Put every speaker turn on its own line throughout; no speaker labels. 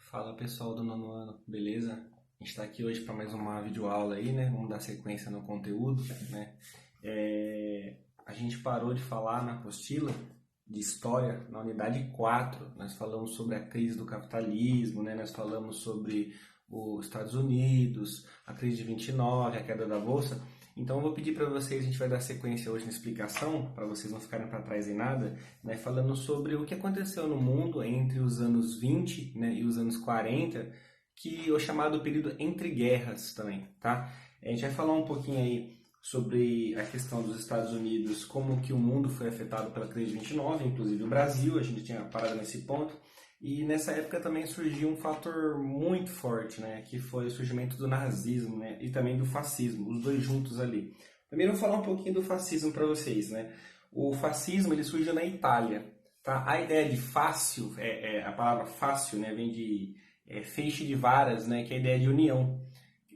Fala pessoal do nono ano, beleza? A gente está aqui hoje para mais uma videoaula aí, né? Vamos dar sequência no conteúdo, né? A gente parou de falar na apostila de história na unidade 4. Nós falamos sobre a crise do capitalismo, né? Nós falamos sobre os Estados Unidos, a crise de 29, a queda da bolsa. Então eu vou pedir para vocês, a gente vai dar sequência hoje na explicação, para vocês não ficarem para trás em nada, né, falando sobre o que aconteceu no mundo entre os anos 20, né, e os anos 40, que é o chamado período entre guerras também, tá? A gente vai falar um pouquinho aí sobre a questão dos Estados Unidos, como que o mundo foi afetado pela crise de 29, inclusive o Brasil, a gente tinha parado nesse ponto. E nessa época também surgiu um fator muito forte, né, que foi o surgimento do nazismo, né, e também do fascismo, os dois juntos ali. Primeiro eu vou falar um pouquinho do fascismo para vocês, né. O fascismo ele surgiu na Itália, tá? A ideia de fácil, a palavra fácil, né, vem de feixe de varas, né, que é a ideia de união.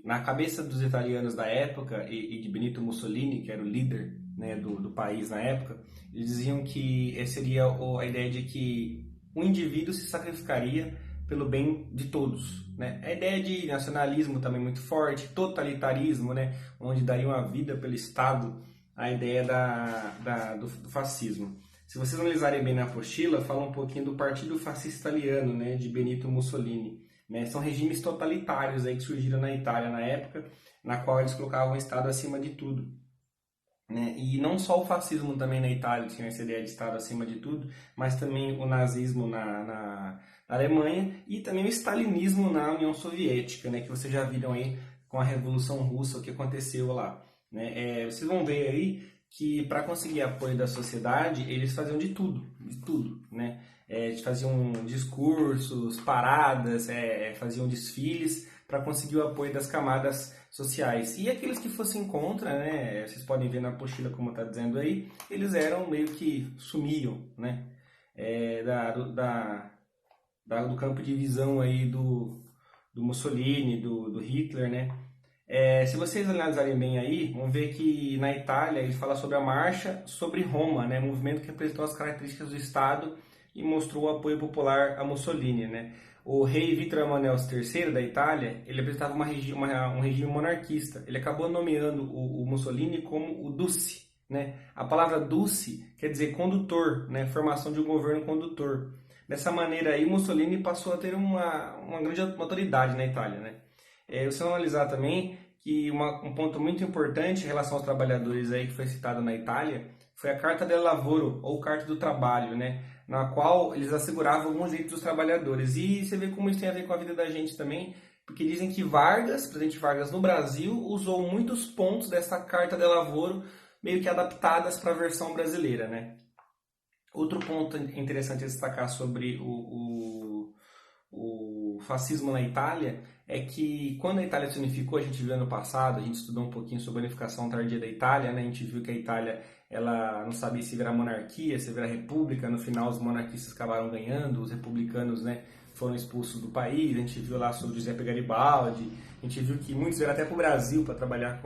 Na cabeça dos italianos da época e de Benito Mussolini, que era o líder, né, do país na época, eles diziam que seria a ideia de que o indivíduo se sacrificaria pelo bem de todos, né? A ideia de nacionalismo também muito forte, totalitarismo, né? Onde dariam a vida pelo Estado, a ideia do fascismo. Se vocês analisarem bem na apostila, fala um pouquinho do Partido Fascista Italiano, né? De Benito Mussolini, né? São regimes totalitários aí que surgiram na Itália na época, na qual eles colocavam o Estado acima de tudo. Né? E não só o fascismo também na Itália tinha essa ideia de Estado acima de tudo, mas também o nazismo na Alemanha e também o stalinismo na União Soviética, né? Que vocês já viram aí com a Revolução Russa, o que aconteceu lá. Né? Vocês vão ver aí que para conseguir apoio da sociedade, eles faziam de tudo. Né? Faziam discursos, paradas, faziam desfiles para conseguir o apoio das camadas sociais. E aqueles que fossem contra, né, vocês podem ver na apostila como está dizendo aí, eles eram meio que sumiam, né, do campo de visão aí do Mussolini, do Hitler, né. Se vocês analisarem bem aí, vão ver que na Itália ele fala sobre a marcha sobre Roma, né, movimento que apresentou as características do Estado e mostrou o apoio popular a Mussolini, né. O rei Vítor Emanuel III da Itália, ele apresentava um regime monarquista. Ele acabou nomeando o Mussolini como o Duce, né? A palavra Duce quer dizer condutor, né? Formação de um governo condutor. Dessa maneira aí, Mussolini passou a ter uma grande autoridade na Itália, né? Você vai analisar também que um ponto muito importante em relação aos trabalhadores aí que foi citado na Itália foi a Carta del Lavoro, ou Carta do Trabalho, né? Na qual eles asseguravam alguns direitos dos trabalhadores. E você vê como isso tem a ver com a vida da gente também, porque dizem que presidente Vargas no Brasil, usou muitos pontos dessa Carta del Lavoro meio que adaptadas para a versão brasileira, né? Outro ponto interessante a destacar sobre o fascismo na Itália é que quando a Itália se unificou, a gente viu ano passado, a gente estudou um pouquinho sobre a unificação tardia da Itália, né? A gente viu que a Itália ela não sabia se virar monarquia, se virar república, no final os monarquistas acabaram ganhando, os republicanos, né, foram expulsos do país, a gente viu lá sobre Giuseppe Garibaldi, a gente viu que muitos vieram até para o Brasil para trabalhar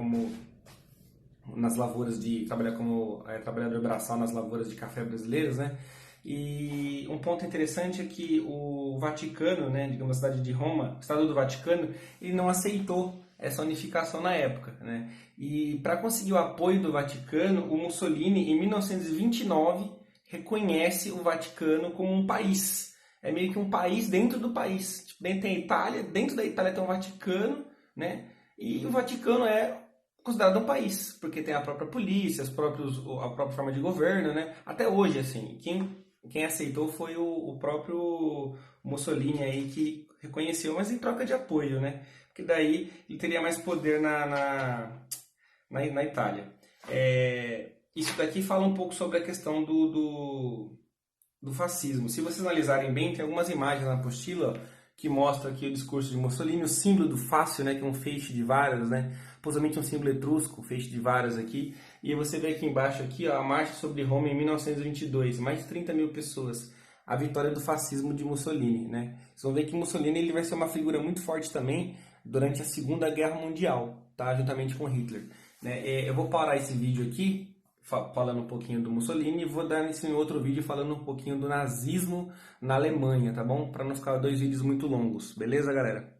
nas lavouras trabalhar como trabalhador braçal nas lavouras de café brasileiras, né? E um ponto interessante é que o Vaticano, né, digamos a cidade de Roma, o Estado do Vaticano, ele não aceitou essa unificação na época, né? E para conseguir o apoio do Vaticano, o Mussolini, em 1929, reconhece o Vaticano como um país. É meio que um país dentro do país. Tipo, dentro tem a Itália, dentro da Itália tem o Vaticano, né? E o Vaticano é considerado um país, porque tem a própria polícia, a própria forma de governo, né? Até hoje, assim, quem aceitou foi o próprio Mussolini aí que reconheceu, mas em troca de apoio, né? Porque daí ele teria mais poder na Itália. Isso daqui fala um pouco sobre a questão do fascismo. Se vocês analisarem bem, tem algumas imagens na apostila que mostram aqui o discurso de Mussolini, o símbolo do fácil, né, que é um feixe de varas, né, possivelmente um símbolo etrusco, um feixe de varas aqui. E você vê aqui embaixo aqui, ó, a marcha sobre Roma em 1922, mais de 30 mil pessoas. A vitória do fascismo de Mussolini, né? Vocês vão ver que Mussolini ele vai ser uma figura muito forte também durante a Segunda Guerra Mundial, tá? Juntamente com Hitler. Né? Eu vou parar esse vídeo aqui, falando um pouquinho do Mussolini e vou dar isso em outro vídeo falando um pouquinho do nazismo na Alemanha, tá bom? Para não ficar dois vídeos muito longos, beleza, galera?